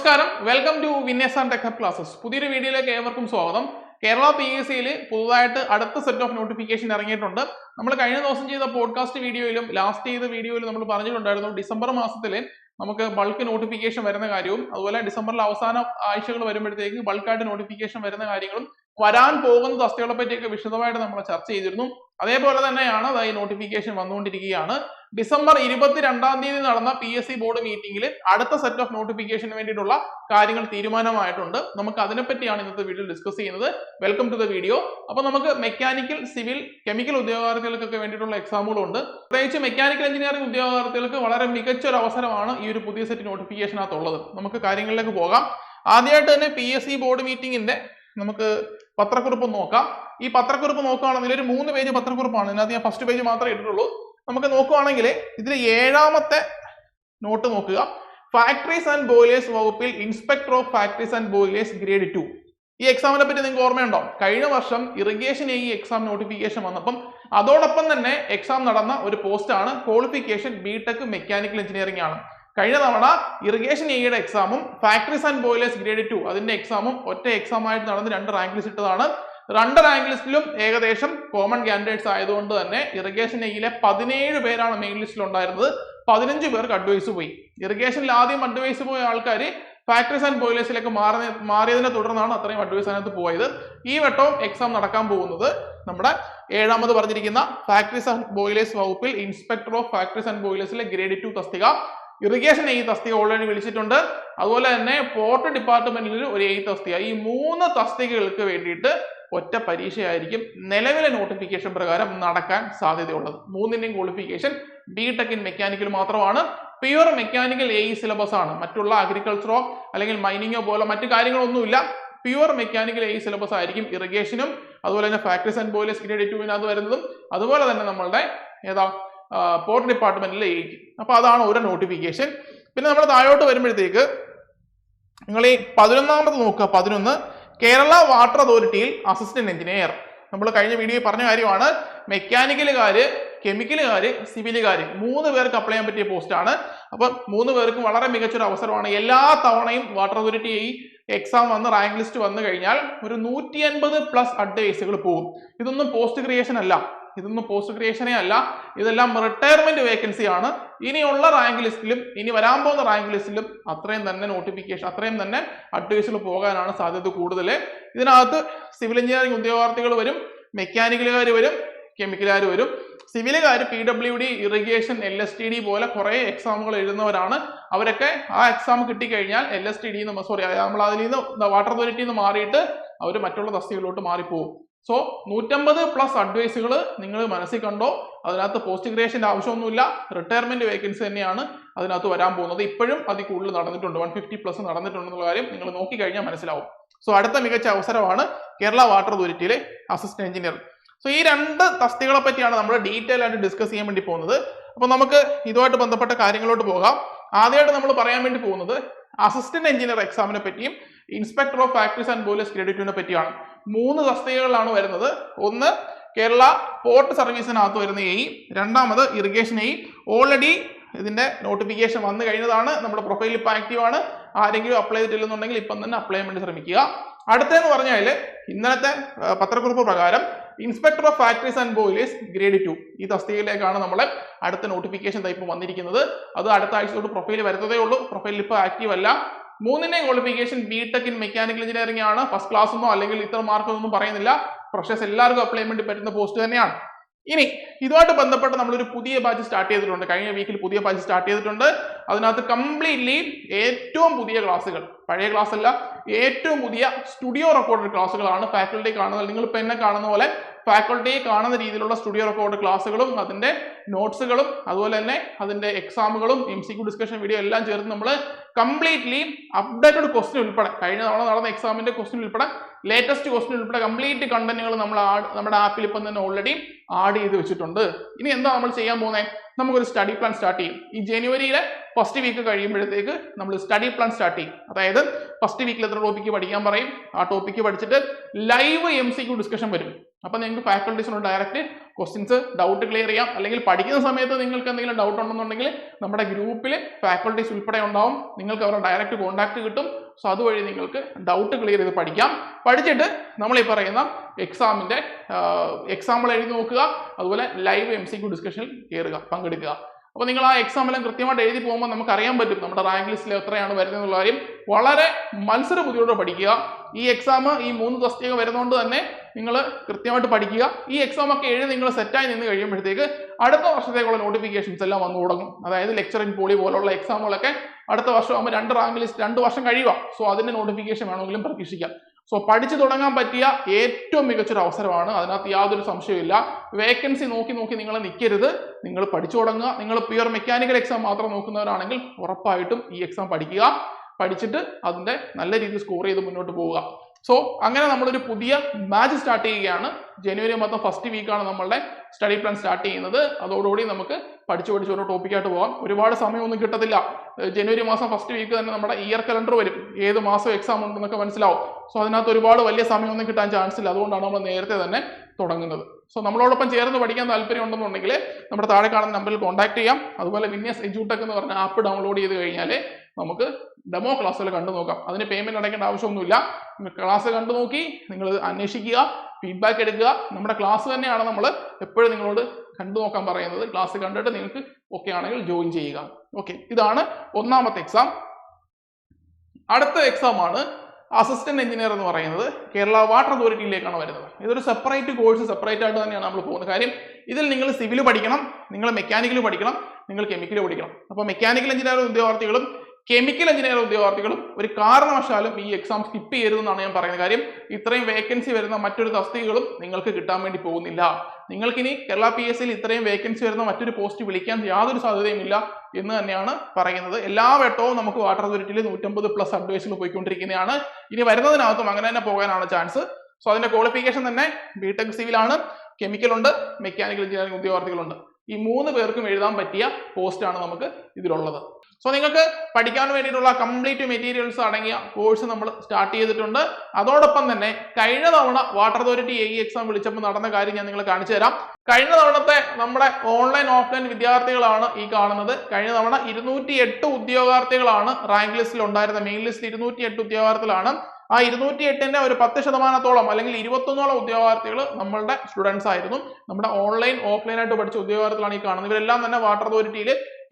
നമസ്കാരം, welcome to winners and tech hub classes. പുതിയൊരു വീഡിയോയിലേക്ക് ഏവർക്കും സ്വാഗതം. കേരള PSCയിൽ പുതുതായിട്ട് അടുത്ത സെറ്റ് ഓഫ് നോട്ടിഫിക്കേഷൻ ഇറങ്ങിയിട്ടുണ്ട്. നമ്മൾ കഴിഞ്ഞ ദിവസം ചെയ്ത പോഡ്കാസ്റ്റ് വീഡിയോയിലും ലാസ്റ്റ് ചെയ്ത വീഡിയോയിലും നമ്മൾ പറഞ്ഞിട്ടുണ്ടായിരുന്നു ഡിസംബർ മാസത്തിൽ നമുക്ക് ബൾക്ക് നോട്ടിഫിക്കേഷൻ വരുന്ന കാര്യവും അതുപോലെ ഡിസംബറിൽ അവസാന ആഴ്ചകൾ വരുമ്പോഴത്തേക്ക് ബൾക്കായിട്ട് നോട്ടിഫിക്കേഷൻ വരുന്ന കാര്യങ്ങളും വരാൻ പോകുന്ന തസ്തികളെ പറ്റിയൊക്കെ വിശദമായിട്ട് നമ്മൾ ചർച്ച ചെയ്തിരുന്നു. അതേപോലെ തന്നെയാണ് ഈ നോട്ടിഫിക്കേഷൻ വന്നുകൊണ്ടിരിക്കുകയാണ്. ഡിസംബർ 22 നടന്ന PSC ബോർഡ് മീറ്റിംഗിൽ അടുത്ത സെറ്റ് ഓഫ് നോട്ടിഫിക്കേഷന് വേണ്ടിയിട്ടുള്ള കാര്യങ്ങൾ തീരുമാനമായിട്ടുണ്ട്. നമുക്ക് അതിനെപ്പറ്റിയാണ് ഇന്നത്തെ വീഡിയോ ഡിസ്കസ് ചെയ്യുന്നത്. Welcome to the video. അപ്പോൾ നമുക്ക് മെക്കാനിക്കൽ, സിവിൽ, കെമിക്കൽ ഉദ്യോഗാർത്ഥികൾക്കൊക്കെ വേണ്ടിയിട്ടുള്ള എക്സാമുകളുണ്ട്. പ്രത്യേകിച്ച് മെക്കാനിക്കൽ എഞ്ചിനീയറിംഗ് ഉദ്യോഗാർത്ഥികൾക്ക് വളരെ മികച്ച ഒരു അവസരമാണ് ഈ ഒരു പുതിയ സെറ്റ് നോട്ടിഫിക്കേഷനകത്തുള്ളത്. നമുക്ക് കാര്യങ്ങളിലേക്ക് പോകാം. ആദ്യമായിട്ട് തന്നെ PSC ബോർഡ് മീറ്റിംഗിന്റെ നമുക്ക് പത്രക്കുറിപ്പ് നോക്കാം. ഈ പത്രക്കുറിപ്പ് നോക്കുകയാണെങ്കിൽ ഒരു 3 പേജ് പത്രക്കുറിപ്പാണ്. ഇതിനകത്ത് ഞാൻ ഫസ്റ്റ് പേജ് മാത്രമേ ഇട്ടിട്ടുള്ളൂ. നമുക്ക് നോക്കുകയാണെങ്കിൽ ഇതിൽ 7ാമത്തെ നോട്ട് നോക്കുക. ഫാക്ടറീസ് ആൻഡ് ബോയിലേഴ്സ് വകുപ്പിൽ inspector of factories and boilers grade 2. ഈ എക്സാമിനെ പറ്റി നിങ്ങൾക്ക് ഓർമ്മയുണ്ടോ? കഴിഞ്ഞ വർഷം ഇറിഗേഷൻ ഈ എക്സാം നോട്ടിഫിക്കേഷൻ വന്നപ്പം അതോടൊപ്പം തന്നെ എക്സാം നടന്ന ഒരു പോസ്റ്റാണ്. ക്വാളിഫിക്കേഷൻ BTech മെക്കാനിക്കൽ എഞ്ചിനീയറിംഗ് ആണ്. കഴിഞ്ഞ തവണ ഇറിഗേഷൻ എയുടെ എക്സാമും ഫാക്ടറീസ് ആൻഡ് ബോയിലേഴ്സ് ഗ്രേഡ് 2 അതിന്റെ എക്സാമും ഒറ്റ എക്സാം ആയിട്ട് നടന്ന് 2 റാങ്ക് ലിസ്റ്റ് ഇട്ടതാണ്. 2 റാങ്ക് ലിസ്റ്റിലും ഏകദേശം കോമൺ കാൻഡിഡേറ്റ്സ് ആയതുകൊണ്ട് തന്നെ ഇറിഗേഷൻ എയിലെ 17 പേരാണ് മെയിൻ ലിസ്റ്റിൽ ഉണ്ടായിരുന്നത്. 15 പേർക്ക് അഡ്വൈസ് പോയി. ഇറിഗേഷനിൽ ആദ്യം അഡ്വൈസ് പോയ ആൾക്കാർ ഫാക്ടറീസ് ആൻഡ് ബോയിലേഴ്സിലേക്ക് മാറിയതിനെ തുടർന്നാണ് അത്രയും അഡ്വൈസ് അതിനകത്ത് പോയത്. ഈ വട്ടവും എക്സാം നടക്കാൻ പോകുന്നത് നമ്മുടെ 7ാമത് പറഞ്ഞിരിക്കുന്ന ഫാക്ടറീസ് ആൻഡ് ബോയിലേഴ്സ് വകുപ്പിൽ ഇൻസ്പെക്ടർ ഓഫ് ഫാക്ടറീസ് ആൻഡ് ബോയിലേഴ്സിലെ ഗ്രേഡ് 2 തസ്തിക. ഇറിഗേഷൻ ഈ തസ്തിക ഓൾറെഡി വിളിച്ചിട്ടുണ്ട്. അതുപോലെ തന്നെ പോർട്ട് ഡിപ്പാർട്ട്മെന്റിൽ ഒരു തസ്തിക. ഈ 3 തസ്തികകൾക്ക് വേണ്ടിയിട്ട് ഒറ്റ പരീക്ഷയായിരിക്കും നിലവിലെ നോട്ടിഫിക്കേഷൻ പ്രകാരം നടക്കാൻ സാധ്യതയുള്ളത്. 3ന്റെയും ക്വാളിഫിക്കേഷൻ BTech ഇൻ മെക്കാനിക്കൽ മാത്രമാണ്. പ്യുവർ മെക്കാനിക്കൽ സിലബസ് ആണ്. മറ്റുള്ള അഗ്രികൾച്ചറോ അല്ലെങ്കിൽ മൈനിങ്ങോ പോലെ മറ്റു കാര്യങ്ങളൊന്നുമില്ല. പ്യുവർ മെക്കാനിക്കൽ സിലബസ് ആയിരിക്കും ഇറിഗേഷനും അതുപോലെ തന്നെ ഫാക്ടറീസ് ആൻഡ് ബോയിലേഴ്സ് ഗ്രേഡ് 2 വരുന്നതും അതുപോലെ തന്നെ നമ്മളുടെ പോർട്ട് ഡിപ്പാർട്ട്മെന്റിലെ അപ്പൊ അതാണ് ഒരു നോട്ടിഫിക്കേഷൻ. പിന്നെ നമ്മൾ താഴോട്ട് വരുമ്പോഴത്തേക്ക് നിങ്ങൾ ഈ 11ാമത് നോക്കുക. 11 കേരള വാട്ടർ അതോറിറ്റിയിൽ അസിസ്റ്റന്റ് എഞ്ചിനീയർ. നമ്മൾ കഴിഞ്ഞ വീഡിയോയിൽ പറഞ്ഞ കാര്യമാണ്. മെക്കാനിക്കലുകാര്, കെമിക്കലുകാര്, സിവിലുകാര് 3 പേർക്ക് അപ്ലൈ ചെയ്യാൻ പറ്റിയ പോസ്റ്റാണ്. അപ്പൊ 3 പേർക്കും വളരെ മികച്ചൊരു അവസരമാണ്. എല്ലാ തവണയും വാട്ടർ അതോറിറ്റി എക്സാം വന്ന് റാങ്ക് ലിസ്റ്റ് വന്നു കഴിഞ്ഞാൽ ഒരു 150+ അഡ്വൈസുകൾ പോകും. ഇതൊന്നും പോസ്റ്റ് ക്രിയേഷൻ അല്ല, ഇതൊന്നും പോസ്റ്റ് ക്രിയേഷനേ അല്ല, ഇതെല്ലാം റിട്ടയർമെന്റ് വേക്കൻസി ആണ്. ഇനിയുള്ള റാങ്ക് ലിസ്റ്റിലും ഇനി വരാൻ പോകുന്ന റാങ്ക് ലിസ്റ്റിലും അത്രയും തന്നെ നോട്ടിഫിക്കേഷൻ, അത്രയും തന്നെ അഡ്വൈസുകൾ പോകാനാണ് സാധ്യത കൂടുതൽ. ഇതിനകത്ത് സിവിൽ എഞ്ചിനീയറിംഗ് ഉദ്യോഗാർത്ഥികൾ വരും, മെക്കാനിക്കലുകാർ വരും, കെമിക്കലുകാർ വരും. സിവിലുകാർ PWD, ഇറിഗേഷൻ, LSTD പോലെ കുറെ എക്സാമുകൾ എഴുതുന്നവരാണ്. അവരൊക്കെ ആ എക്സാം കിട്ടിക്കഴിഞ്ഞാൽ LSTD നമ്മൾ അതിൽ നിന്ന് വാട്ടർ അതോറിറ്റിയിൽ നിന്ന് മാറിയിട്ട് അവർ മറ്റുള്ള തസ്തികയിലോട്ട് മാറിപ്പോകും. സോ 150+ അഡ്വൈസുകൾ നിങ്ങൾ മനസ്സിൽ കണ്ടോ. അതിനകത്ത് പോസ്റ്റ് ഗ്രേഷന്റെ ആവശ്യമൊന്നുമില്ല, റിട്ടയർമെന്റ് വേക്കൻസി തന്നെയാണ് അതിനകത്ത് വരാൻ പോകുന്നത്. ഇപ്പോഴും അതിൽ കൂടുതൽ നടന്നിട്ടുണ്ട്, 150+ നടന്നിട്ടുണ്ടെന്നുള്ള കാര്യം നിങ്ങൾ നോക്കിക്കഴിഞ്ഞാൽ മനസ്സിലാവും. സോ അടുത്ത മികച്ച അവസരമാണ് കേരള വാട്ടർ അതോറിറ്റിയിലെ അസിസ്റ്റന്റ് എഞ്ചിനീയർ. സോ ഈ 2 തസ്തികളെ പറ്റിയാണ് നമ്മൾ ഡീറ്റെയിൽ ആയിട്ട് ഡിസ്കസ് ചെയ്യാൻ വേണ്ടി പോകുന്നത്. അപ്പൊ നമുക്ക് ഇതുമായിട്ട് ബന്ധപ്പെട്ട കാര്യങ്ങളോട്ട് പോകാം. ആദ്യമായിട്ട് നമ്മൾ പറയാൻ വേണ്ടി പോകുന്നത് അസിസ്റ്റന്റ് എഞ്ചിനീയർ എക്സാമിനെ പറ്റിയും inspector of factories and boilers grade 2 പറ്റിയാണ്. 3 തസ്തികകളിലാണ് വരുന്നത്. ഒന്ന് കേരള പോർട്ട് സർവീസിനകത്ത് വരുന്ന രണ്ടാമത് ഇറിഗേഷൻ ഓൾറെഡി ഇതിന്റെ നോട്ടിഫിക്കേഷൻ വന്നു കഴിഞ്ഞതാണ്. നമ്മുടെ പ്രൊഫൈൽ ഇപ്പം ആക്റ്റീവ് ആണ്. ആരെങ്കിലും അപ്ലൈ ചെയ്തിട്ടില്ലെന്നുണ്ടെങ്കിൽ ഇപ്പം തന്നെ അപ്ലൈ ചെയ്യാൻ വേണ്ടി ശ്രമിക്കുക. അടുത്തെന്ന് പറഞ്ഞാൽ ഇന്നലത്തെ പത്രക്കുറിപ്പ് പ്രകാരം inspector of factories and boilers grade 2 ഈ തസ്തികയിലേക്കാണ് നമ്മളെ അടുത്ത നോട്ടിഫിക്കേഷൻ ടൈപ്പ് വന്നിരിക്കുന്നത്. അത് അടുത്ത ആഴ്ച പ്രൊഫൈൽ വരുന്നതേ ഉള്ളൂ. പ്രൊഫൈൽ ഇപ്പോൾ ആക്റ്റീവ് അല്ല. 3ന്റെയും qualification BTech in mechanical engineering ആണ്. ഫസ്റ്റ് ക്ലാസ് എന്നോ അല്ലെങ്കിൽ ഇത്ര മാർക്കൊന്നും പറയുന്നില്ല. ഫ്രഷേഴ്സ് എല്ലാവർക്കും അപ്ലൈ ചെയ്യാൻ വേണ്ടി പറ്റുന്ന പോസ്റ്റ് തന്നെയാണ്. ഇനി ഇതുമായിട്ട് ബന്ധപ്പെട്ട് നമ്മളൊരു പുതിയ ബാച്ച് സ്റ്റാർട്ട് ചെയ്തിട്ടുണ്ട്. കഴിഞ്ഞ വീക്കിൽ പുതിയ ബാച്ച് സ്റ്റാർട്ട് ചെയ്തിട്ടുണ്ട്. അതിനകത്ത് കംപ്ലീറ്റ്ലി ഏറ്റവും പുതിയ ക്ലാസ്സുകൾ, പഴയ ക്ലാസ് അല്ല, ഏറ്റവും പുതിയ സ്റ്റുഡിയോ റെക്കോർഡഡ് ക്ലാസ്സുകളാണ് ഫാക്കൽറ്റി കാണുന്നത്. നിങ്ങൾ ഇപ്പം എന്നെ കാണുന്ന പോലെ ഫാക്കൽറ്റി കാണുന്ന രീതിയിലുള്ള സ്റ്റുഡിയോ റെക്കോർഡ് ക്ലാസ്സുകളും അതിന്റെ നോട്ട്സുകളും അതുപോലെ തന്നെ അതിന്റെ എക്സാമുകളും MCQ ഡിസ്കഷൻ വീഡിയോ എല്ലാം ചേർത്ത് നമ്മൾ കംപ്ലീറ്റ്ലി അപ്ഡേറ്റഡ് ക്വസ്റ്റ്യൻ ഉൾപ്പെടെ കഴിഞ്ഞ തവണ നടന്ന എക്സാമിന്റെ ക്വസ്റ്റ്യൻ ഉൾപ്പെടെ ലേറ്റസ്റ്റ് ക്വസ്റ്റ്യൻ ഉൾപ്പെടെ കംപ്ലീറ്റ് കണ്ടന്റുകൾ നമ്മൾ നമ്മുടെ ആപ്പിൽ ഇപ്പം തന്നെ ഓൾറെഡി ആഡ് ചെയ്ത് വെച്ചിട്ടുണ്ട്. ഇനി എന്താ നമ്മൾ ചെയ്യാൻ പോകുന്നത്? നമുക്കൊരു സ്റ്റഡി പ്ലാൻ സ്റ്റാർട്ട് ചെയ്യും. ഈ ജനുവരിയിലെ ഫസ്റ്റ് വീക്ക് കഴിയുമ്പോഴത്തേക്ക് നമ്മൾ സ്റ്റഡി പ്ലാൻ സ്റ്റാർട്ട് ചെയ്യും. അതായത് ഫസ്റ്റ് വീക്കിൽ എത്ര ടോപ്പിക്ക് പഠിക്കാൻ പറയും, ആ ടോപ്പിക്ക് പഠിച്ചിട്ട് ലൈവ് MCQ ഡിസ്കഷൻ വരും. അപ്പം നിങ്ങൾക്ക് ഫാക്കൽറ്റീസിനോട് ഡയറക്റ്റ് ക്വസ്റ്റ്യൻസ് ഡൗട്ട് ക്ലിയർ ചെയ്യാം. അല്ലെങ്കിൽ പഠിക്കുന്ന സമയത്ത് നിങ്ങൾക്ക് എന്തെങ്കിലും ഡൗട്ട് ഉണ്ടെന്നുണ്ടെങ്കിൽ നമ്മുടെ ഗ്രൂപ്പിൽ ഫാക്കൽറ്റീസ് ഉൾപ്പെടെ ഉണ്ടാവും. നിങ്ങൾക്ക് അവരുടെ ഡയറക്റ്റ് കോൺടാക്ട് കിട്ടും. സോ അതുവഴി നിങ്ങൾക്ക് ഡൗട്ട് ക്ലിയർ ചെയ്ത് പഠിക്കാം. പഠിച്ചിട്ട് നമ്മൾ ഈ പറയുന്ന എക്സാമിൻ്റെ എക്സാമ്പിൾ എഴുതി നോക്കുക. അതുപോലെ ലൈവ് MCQ ഡിസ്കഷനിൽ പങ്കെടുക്കുക. അപ്പോൾ നിങ്ങൾ ആ എക്സാമെല്ലാം കൃത്യമായിട്ട് എഴുതി പോകുമ്പോൾ നമുക്ക് അറിയാൻ പറ്റും നമ്മുടെ റാങ്ക് ലിസ്റ്റിൽ എത്രയാണ് വരുന്നത് എന്നുള്ള കാര്യം. വളരെ മത്സര ബുദ്ധിയോടെ പഠിക്കുക. ഈ എക്സാം ഈ 3 തസ്തിക വരുന്നതുകൊണ്ട് തന്നെ നിങ്ങൾ കൃത്യമായിട്ട് പഠിക്കുക. ഈ എക്സാം ഒക്കെ എഴുതി നിങ്ങൾ സെറ്റായി നിന്ന് കഴിയുമ്പോഴത്തേക്ക് അടുത്ത വർഷത്തേക്കുള്ള നോട്ടിഫിക്കേഷൻസ് എല്ലാം വന്നു തുടങ്ങും. അതായത് ലെക്ചർ ഇൻ പോളി പോലുള്ള എക്സാമുകളൊക്കെ അടുത്ത വർഷം ആകുമ്പോൾ 2 റാങ്ക് ലിസ്റ്റ് 2 വർഷം കഴിയുക. സോ അതിന്റെ നോട്ടിഫിക്കേഷൻ വേണമെങ്കിലും പ്രതീക്ഷിക്കാം. സോ പഠിച്ചു തുടങ്ങാൻ പറ്റിയ ഏറ്റവും മികച്ചൊരു അവസരമാണ്. അതിനകത്ത് യാതൊരു സംശയമില്ല. വേക്കൻസി നോക്കി നിങ്ങൾ നിൽക്കരുത്. നിങ്ങൾ പഠിച്ചു തുടങ്ങുക. നിങ്ങൾ പ്യുവർ മെക്കാനിക്കൽ എക്സാം മാത്രം നോക്കുന്നവരാണെങ്കിൽ ഉറപ്പായിട്ടും ഈ എക്സാം പഠിക്കുക. പഠിച്ചിട്ട് അതിന്റെ നല്ല രീതിയിൽ സ്കോർ ചെയ്ത് മുന്നോട്ട് പോവുക. സോ അങ്ങനെ നമ്മളൊരു പുതിയ ബാച്ച് സ്റ്റാർട്ട് ചെയ്യുകയാണ്. ജനുവരി മൊത്തം ഫസ്റ്റ് വീക്കാണ് നമ്മളുടെ സ്റ്റഡി പ്ലാൻ സ്റ്റാർട്ട് ചെയ്യുന്നത്. അതോടുകൂടി നമുക്ക് പഠിച്ച് ഓരോ ടോപ്പിക്കായിട്ട് പോകാം. ഒരുപാട് സമയമൊന്നും കിട്ടത്തില്ല. ജനുവരി മാസം ഫസ്റ്റ് വീക്ക് തന്നെ നമ്മുടെ ഇയർ കലണ്ടർ വരും. ഏത് മാസം എക്സാം ഉണ്ടെന്നൊക്കെ മനസ്സിലാവും. സോ അതിനകത്ത് ഒരുപാട് വലിയ സമയമൊന്നും കിട്ടാൻ ചാൻസ് ഇല്ല. അതുകൊണ്ടാണ് നമ്മൾ നേരത്തെ തന്നെ തുടങ്ങുന്നത്. സോ നമ്മളോടൊപ്പം ചേർന്ന് പഠിക്കാൻ താല്പര്യം ഉണ്ടെന്നുണ്ടെങ്കിൽ നമ്മുടെ താഴെ കാണുന്ന നമ്പറിൽ കോൺടാക്ട് ചെയ്യാം. അതുപോലെ വിന്യാസ് എഡ്യൂടെക് എന്ന് പറഞ്ഞ ആപ്പ് ഡൗൺലോഡ് ചെയ്ത് കഴിഞ്ഞാൽ നമുക്ക് ഡെമോ ക്ലാസ്സുകൾ കണ്ടു നോക്കാം. അതിന് പേയ്മെന്റ് അടയ്ക്കേണ്ട ആവശ്യമൊന്നുമില്ല. ക്ലാസ് കണ്ടു നോക്കി നിങ്ങൾ അന്വേഷിക്കുക, ഫീഡ്ബാക്ക് എടുക്കുക. നമ്മുടെ ക്ലാസ് തന്നെയാണ് നമ്മൾ എപ്പോഴും നിങ്ങളോട് കണ്ടു നോക്കാൻ പറയുന്നത്. ക്ലാസ് കണ്ടിട്ട് നിങ്ങൾക്ക് ഓക്കെ ആണെങ്കിൽ ജോയിൻ ചെയ്യുക. ഓക്കെ, ഇതാണ് ഒന്നാമത്തെ എക്സാം. അടുത്ത എക്സാം ആണ് അസിസ്റ്റന്റ് എഞ്ചിനീയർ എന്ന് പറയുന്നത്. കേരള വാട്ടർ അതോറിറ്റിയിലേക്കാണ് വരുന്നത്. ഇതൊരു സെപ്പറേറ്റ് കോഴ്സ്, സെപ്പറേറ്റ് ആയിട്ട് തന്നെയാണ് നമ്മൾ പോകുന്നത്. കാര്യം ഇതിൽ നിങ്ങൾ സിവിൽ പഠിക്കണം, നിങ്ങൾ മെക്കാനിക്കൽ പഠിക്കണം, നിങ്ങൾ കെമിക്കൽ പഠിക്കണം. അപ്പോൾ മെക്കാനിക്കൽ എഞ്ചിനീയർ ഉദ്യോഗാർത്ഥികളും കെമിക്കൽ എഞ്ചിനീയർ ഉദ്യോഗാർത്ഥികളും ഒരു കാരണവശാലും ഈ എക്സാം സ്കിപ്പ് ചെയ്യരുതെന്നാണ് ഞാൻ പറയുന്നത്. കാര്യം ഇത്രയും വേക്കൻസി വരുന്ന മറ്റൊരു തസ്തികകളും നിങ്ങൾക്ക് കിട്ടാൻ വേണ്ടി പോകുന്നില്ല. നിങ്ങൾക്കിനി കേരള PSCയിൽ ഇത്രയും വേക്കൻസി വരുന്ന മറ്റൊരു പോസ്റ്റ് വിളിക്കാൻ യാതൊരു സാധ്യതയുമില്ല എന്ന് തന്നെയാണ് പറയുന്നത്. എല്ലാ വട്ടവും നമുക്ക് വാട്ടർ അതോറിറ്റിയിൽ 150+ അഡ്വൈസുകൾ പോയിക്കൊണ്ടിരിക്കുന്നതാണ്. ഇനി വരുന്നതിനകത്തും അങ്ങനെ തന്നെ പോകാനാണ് ചാൻസ്. സോ അതിന്റെ ക്വാളിഫിക്കേഷൻ തന്നെ ബിടെക് സിവിലാണ്, കെമിക്കൽ ഉണ്ട്, മെക്കാനിക്കൽ എഞ്ചിനീയറിംഗ് ഉദ്യോഗാർത്ഥികളുണ്ട്. ഈ 3 പേർക്കും എഴുതാൻ പറ്റിയ പോസ്റ്റാണ് നമുക്ക് ഇതിലുള്ളത്. സോ നിങ്ങൾക്ക് പഠിക്കാൻ വേണ്ടിയിട്ടുള്ള കംപ്ലീറ്റ് മെറ്റീരിയൽസ് അടങ്ങിയ കോഴ്സ് നമ്മൾ സ്റ്റാർട്ട് ചെയ്തിട്ടുണ്ട്. അതോടൊപ്പം തന്നെ കഴിഞ്ഞ തവണ വാട്ടർ അതോറിറ്റി AE എക്സാം വിളിച്ചപ്പോൾ നടന്ന കാര്യം ഞാൻ നിങ്ങളെ കാണിച്ചു തരാം. കഴിഞ്ഞ തവണത്തെ നമ്മുടെ ഓൺലൈൻ ഓഫ്ലൈൻ വിദ്യാർത്ഥികളാണ് ഈ കാണുന്നത്. കഴിഞ്ഞ തവണ 208 ഉദ്യോഗാർത്ഥികളാണ് റാങ്ക് ലിസ്റ്റിൽ ഉണ്ടായിരുന്നത്. മെയിൻ ലിസ്റ്റിൽ 208 ഉദ്യോഗാർത്ഥികളാണ്. ആ 208ന്റെ ഒരു 10% അല്ലെങ്കിൽ 21ഓളം ഉദ്യോഗാർത്ഥികൾ നമ്മളുടെ സ്റ്റുഡൻസ് ആയിരുന്നു. നമ്മുടെ ഓൺലൈൻ ഓഫ്ലൈൻ ആയിട്ട് പഠിച്ച ഉദ്യോഗാർത്ഥികളാണ് ഈ കാണുന്നത്. ഇവരെല്ലാം തന്നെ വാട്ടർ അതോറിറ്റിയിൽ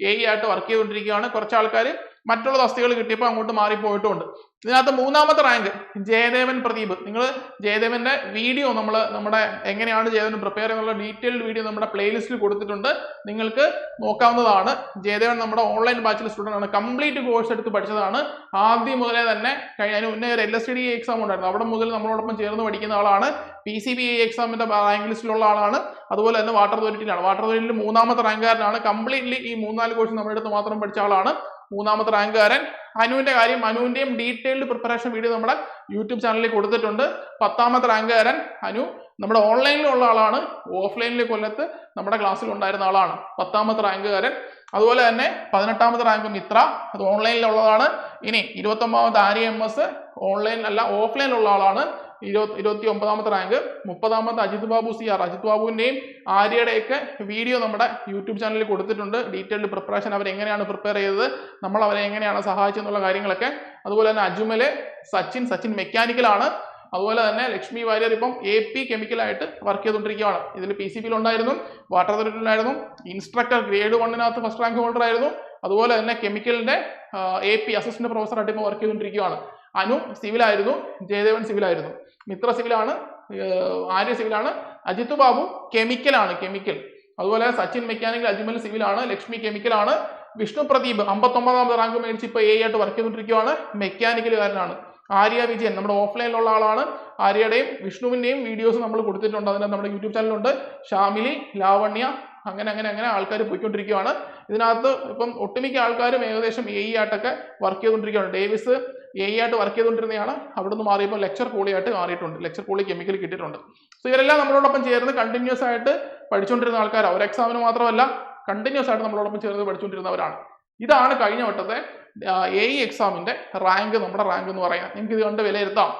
AE ആയിട്ട് വർക്ക് ചെയ്തുകൊണ്ടിരിക്കുകയാണ്. കുറച്ച് ആൾക്കാർ മറ്റുള്ള തസ്തികകൾ കിട്ടിയപ്പോൾ അങ്ങോട്ട് മാറിപ്പോയിട്ടുണ്ട്. ഇതിനകത്ത് 3ാമത്തെ റാങ്ക് ജയദേവൻ പ്രദീപ്. നിങ്ങൾ ജയദേവന്റെ വീഡിയോ നമ്മുടെ എങ്ങനെയാണ് ജയദേവൻ പ്രിപ്പയർ ചെയ്യുന്നുള്ള ഡീറ്റെയിൽഡ് വീഡിയോ നമ്മുടെ പ്ലേലിസ്റ്റിൽ കൊടുത്തിട്ടുണ്ട്. നിങ്ങൾക്ക് നോക്കാവുന്നതാണ്. ജയദേവൻ നമ്മുടെ ഓൺലൈൻ ബാച്ചിൽ സ്റ്റുഡന്റ് ആണ്. കംപ്ലീറ്റ് കോഴ്സ് എടുത്ത് പഠിച്ചതാണ്. ആദ്യം മുതലേ തന്നെ അതിന് മുന്നേ ഒരു LSTD എക്സാം ഉണ്ടായിരുന്നു. അവിടെ മുതൽ നമ്മളോടൊപ്പം ചേർന്ന് പഠിക്കുന്ന ആളാണ്. PCBA എക്സാമിന്റെ റാങ്ക് ലിസ്റ്റിലുള്ള ആളാണ്. അതുപോലെ തന്നെ വാട്ടർ അതോറിറ്റിയിലാണ്. വാട്ടർ അതോറിറ്റിയിൽ 3ാമത്തെ റാങ്കുകാരനാണ്. കംപ്ലീറ്റ്ലി ഈ 3-4 കോഴ്സ് നമ്മുടെ അടുത്ത് മാത്രം പഠിച്ച ആളാണ് 3ാമത്തെ റാങ്കുകാരൻ. അനുവിന്റെ കാര്യം, അനുവിന്റെയും ഡീറ്റെയിൽഡ് പ്രിപ്പറേഷൻ വീഡിയോ നമ്മുടെ യൂട്യൂബ് ചാനലിൽ കൊടുത്തിട്ടുണ്ട്. 10ാമത്തെ റാങ്കുകാരൻ അനു നമ്മുടെ ഓൺലൈനിലുള്ള ആളാണ്. ഓഫ്ലൈനിൽ കൊല്ലത്ത് നമ്മുടെ ക്ലാസ്സിൽ ഉണ്ടായിരുന്ന ആളാണ് 10ാമത്തെ റാങ്കുകാരൻ. അതുപോലെ തന്നെ 18ാമത്തെ റാങ്ക് മിത്ര, അത് ഓൺലൈനിലുള്ളതാണ്. ഇനി 29ാമത്തെ ആര്യ MS, ഓൺലൈൻ അല്ല ഓഫ്ലൈനിലുള്ള ആളാണ്. 29ാമത്തെ റാങ്ക്. 30ാമത്തെ അജിത് ബാബു CR. അജിത് ബാബുവിന്റെയും ആര്യയുടെയൊക്കെ വീഡിയോ നമ്മുടെ യൂട്യൂബ് ചാനലിൽ കൊടുത്തിട്ടുണ്ട്. ഡീറ്റെയിൽഡ് പ്രിപ്പറേഷൻ, അവരെങ്ങനെയാണ് പ്രിപ്പയർ ചെയ്തത്, നമ്മൾ അവരെ എങ്ങനെയാണ് സഹായിച്ചെന്നുള്ള കാര്യങ്ങളൊക്കെ. അതുപോലെ തന്നെ അജുമല്, സച്ചിൻ മെക്കാനിക്കലാണ്. അതുപോലെ തന്നെ ലക്ഷ്മി വാര്യർ ഇപ്പം AP കെമിക്കലായിട്ട് വർക്ക് ചെയ്തുകൊണ്ടിരിക്കുകയാണ്. ഇതിൽ PCBയിൽ ഉണ്ടായിരുന്നു, വാട്ടർ അതോറിറ്റിയിലായിരുന്നു, instructor grade 1 first rank holder ആയിരുന്നു. അതുപോലെ തന്നെ കെമിക്കലിന്റെ AP അസിസ്റ്റന്റ് പ്രൊഫസർ ആയിട്ട് ഇപ്പോൾ വർക്ക് ചെയ്തുകൊണ്ടിരിക്കുകയാണ്. അനു സിവിലായിരുന്നു, ജയദേവൻ സിവിലായിരുന്നു, മിത്ര സിവിലാണ്, ആര്യ സിവിലാണ്, അജിത് ബാബു കെമിക്കലാണ്. അതുപോലെ സച്ചിൻ മെക്കാനിക്കൽ, അജ്മൽ സിവിലാണ്, ലക്ഷ്മി കെമിക്കലാണ്, വിഷ്ണു പ്രദീപ് 59ാമത് റാങ്ക് മേടിച്ച് ഇപ്പോൾ AE ആയിട്ട് വർക്ക് ചെയ്തുകൊണ്ടിരിക്കുകയാണ്, മെക്കാനിക്കലുകാരനാണ്. ആര്യ വിജയൻ നമ്മുടെ ഓഫ്ലൈനിലുള്ള ആളാണ്. ആര്യയുടെയും വിഷ്ണുവിന്റെയും വീഡിയോസ് നമ്മൾ കൊടുത്തിട്ടുണ്ട്. അതിനകത്ത് നമ്മുടെ യൂട്യൂബ് ചാനലുണ്ട്. ഷാമിലി, ലാവണ്യ, അങ്ങനെ ആൾക്കാർ പോയിക്കൊണ്ടിരിക്കുകയാണ്. ഇതിനകത്ത് ഇപ്പം ഒട്ടുമിക്ക ആൾക്കാരും ഏകദേശം AE ആയിട്ടൊക്കെ വർക്ക് ചെയ്തുകൊണ്ടിരിക്കുകയാണ്. ഡേവിസ് AE ആയിട്ട് വർക്ക് ചെയ്തുകൊണ്ടിരുന്നതാണ്. അവിടെ നിന്ന് മാറിയപ്പോൾ ലെക്ചർ പോളി ആയിട്ട് മാറിയിട്ടുണ്ട്. ലെക്ചർ പോളി കെമിക്കൽ കിട്ടിയിട്ടുണ്ട്. സോ ഇവരെല്ലാം നമ്മളോടൊപ്പം ചേർന്ന് കണ്ടിന്യൂസ് ആയിട്ട് പഠിച്ചുകൊണ്ടിരുന്ന ആൾക്കാരാണ്. ഒരു എക്സാമിന് മാത്രമല്ല കണ്ടിന്യൂസ് ആയിട്ട് നമ്മളോടൊപ്പം ചേർന്ന് പഠിച്ചുകൊണ്ടിരുന്നവരാണ്. ഇതാണ് കഴിഞ്ഞ വട്ടത്തെ AE എക്സാമിന്റെ റാങ്ക്, നമ്മുടെ റാങ്ക് എന്ന് പറയുന്നത്. നിങ്ങൾക്ക് ഇത് കണ്ട് വിലയിരുത്താം.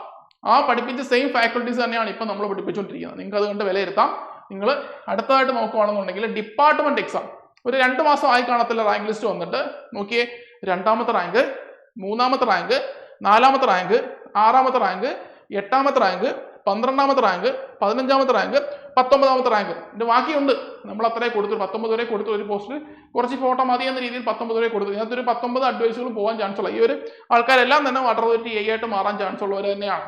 ആ പഠിപ്പിച്ച സെയിം ഫാക്കൽറ്റീസ് തന്നെയാണ് ഇപ്പം നമ്മൾ പഠിപ്പിച്ചുകൊണ്ടിരിക്കുന്നത്. നിങ്ങൾക്ക് അതുകൊണ്ട് വിലയിരുത്താം. നിങ്ങൾ അടുത്തതായിട്ട് നോക്കുകയാണെന്നുണ്ടെങ്കിൽ ഡിപ്പാർട്ട്മെന്റ് എക്സാം ഒരു 2 മാസം ആയി കാണത്തില്ല റാങ്ക് ലിസ്റ്റ് വന്നിട്ട്. നോക്കിയേ, 2ാമത്തെ റാങ്ക്, 3ാമത്തെ റാങ്ക്, 4ാമത്തെ റാങ്ക്, 6ാമത്തെ റാങ്ക്, 8ാമത്തെ റാങ്ക്, 12ാമത്തെ റാങ്ക്, 15ാമത്തെ റാങ്ക്, 19ാമത്തെ റാങ്ക്. ഇതിന്റെ ബാക്കിയുണ്ട്, നമ്മൾ അത്രേ കൊടുത്തു, 19 വരെ കൊടുത്തു. ഒരു പോസ്റ്റിൽ കുറച്ച് ഫോട്ടോ മതി എന്ന രീതിയിൽ 19 വരെ കൊടുത്തു. ഇതിനകത്ത് ഒരു 19 അഡ്വൈസുകൾ പോകാൻ ചാൻസ് ഉള്ള ഈ ഒരു ആൾക്കാരെല്ലാം തന്നെ വാട്ടർ അതോറിറ്റി എ ആയിട്ട് മാറാൻ ചാൻസ് ഉള്ളവർ തന്നെയാണ്.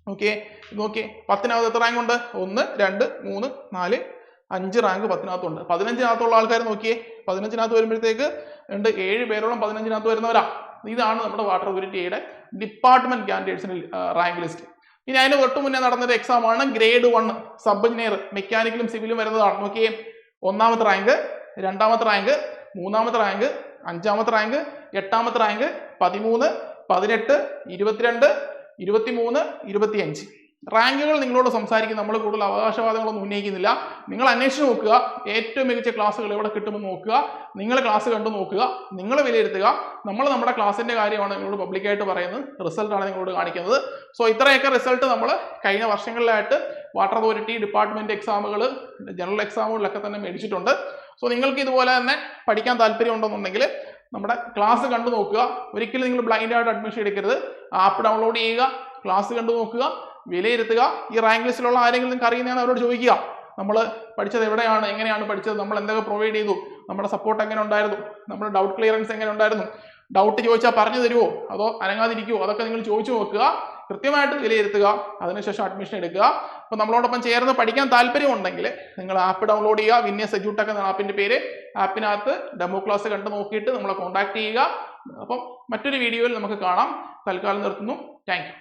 ഓക്കെ, നോക്കിയേ 10ാമത് എത്ര റാങ്ക് ഉണ്ട്? 1, 2, 3, 4, 5 റാങ്ക് 10ാമത്തുണ്ട്. 15ാമത്തുള്ള ആൾക്കാർ നോക്കിയേ, 15ാമത്ത് വരുമ്പോഴത്തേക്ക് 7 പേരോളം 15ാമത്ത് വരുന്നവരാ. ഇതാണ് നമ്മുടെ വാട്ടർ അതോറിറ്റിയുടെ ഡിപ്പാർട്ട്മെന്റ് കാൻഡിഡേറ്റ്സിന് റാങ്ക് ലിസ്റ്റ്. ഇനി അതിന് തൊട്ട് മുന്നേ നടന്നൊരു എക്സാം ആണ് ഗ്രേഡ് 1 സബ് എഞ്ചിനീയർ മെക്കാനിക്കലും സിവിലും വരുന്നതാണ്. നോക്കിയേ, 1ാമത്തെ റാങ്ക്, 2ാമത്തെ റാങ്ക്, 3ാമത്തെ റാങ്ക്, 5ാമത്തെ റാങ്ക്, 8ാമത്തെ റാങ്ക്, 13, 18, 22, 23, 25 റാങ്കുകൾ നിങ്ങളോട് സംസാരിക്കും. നമ്മൾ കൂടുതൽ അവകാശവാദങ്ങളൊന്നും ഉന്നയിക്കുന്നില്ല. നിങ്ങൾ അന്വേഷിച്ച് നോക്കുക, ഏറ്റവും മികച്ച ക്ലാസ്സുകൾ എവിടെ കിട്ടുമെന്ന് നോക്കുക, നിങ്ങൾ ക്ലാസ് കണ്ടു നോക്കുക, നിങ്ങൾ വിലയിരുത്തുക. നമ്മൾ നമ്മുടെ ക്ലാസ്സിന്റെ കാര്യമാണ് നിങ്ങളോട് പബ്ലിക്കായിട്ട് പറയുന്നത്, റിസൾട്ടാണ് നിങ്ങളോട് കാണിക്കുന്നത്. സോ ഇത്രയൊക്കെ റിസൾട്ട് നമ്മൾ കഴിഞ്ഞ വർഷങ്ങളിലായിട്ട് വാട്ടർ അതോറിറ്റി ഡിപ്പാർട്ട്മെന്റ് എക്സാമുകൾ, ജനറൽ എക്സാമുകളിലൊക്കെ തന്നെ മേടിച്ചിട്ടുണ്ട്. സോ നിങ്ങൾക്ക് ഇതുപോലെ തന്നെ പഠിക്കാൻ താല്പര്യം ഉണ്ടെന്നുണ്ടെങ്കിൽ നമ്മുടെ ക്ലാസ് കണ്ടു നോക്കുക. ഒരിക്കലും നിങ്ങൾ ബ്ലൈൻഡ് ആയിട്ട് അഡ്മിഷൻ എടുക്കരുത്. ആപ്പ് ഡൗൺലോഡ് ചെയ്യുക, ക്ലാസ് കണ്ടു നോക്കുക, വിലയിരുത്തുക. ഈ റാങ്ക് ലിസ്റ്റിലുള്ള ആരെങ്കിലും നിങ്ങൾക്ക് അറിയുന്നതാണ് അവരോട് ചോദിക്കുക, നമ്മൾ പഠിച്ചത് എവിടെയാണ്, എങ്ങനെയാണ് പഠിച്ചത്, നമ്മൾ എന്തൊക്കെ പ്രൊവൈഡ് ചെയ്തു, നമ്മുടെ സപ്പോർട്ട് എങ്ങനെ ഉണ്ടായിരുന്നു, നമ്മുടെ ഡൗട്ട് ക്ലിയറൻസ് എങ്ങനെ ഉണ്ടായിരുന്നു, ഡൗട്ട് ചോദിച്ചാൽ പറഞ്ഞു തരുമോ അതോ അനങ്ങാതിരിക്കുമോ, അതൊക്കെ നിങ്ങൾ ചോദിച്ചു നോക്കുക, കൃത്യമായിട്ട് വിലയിരുത്തുക, അതിനുശേഷം അഡ്മിഷൻ എടുക്കുക. അപ്പോൾ നമ്മളോടൊപ്പം ചേർന്ന് പഠിക്കാൻ താല്പര്യം ഉണ്ടെങ്കിൽ നിങ്ങൾ ആപ്പ് ഡൗൺലോഡ് ചെയ്യുക. വിന്യസ് എഡ്യൂടെക് എന്ന ആപ്പിന്റെ പേര്. ആപ്പിനകത്ത് ഡെമോ ക്ലാസ് കണ്ടു നോക്കിയിട്ട് നമ്മളെ കോൺടാക്ട് ചെയ്യുക. അപ്പം മറ്റൊരു വീഡിയോയിൽ നമുക്ക് കാണാം. തൽക്കാലം നിർത്തുന്നു. Thank you.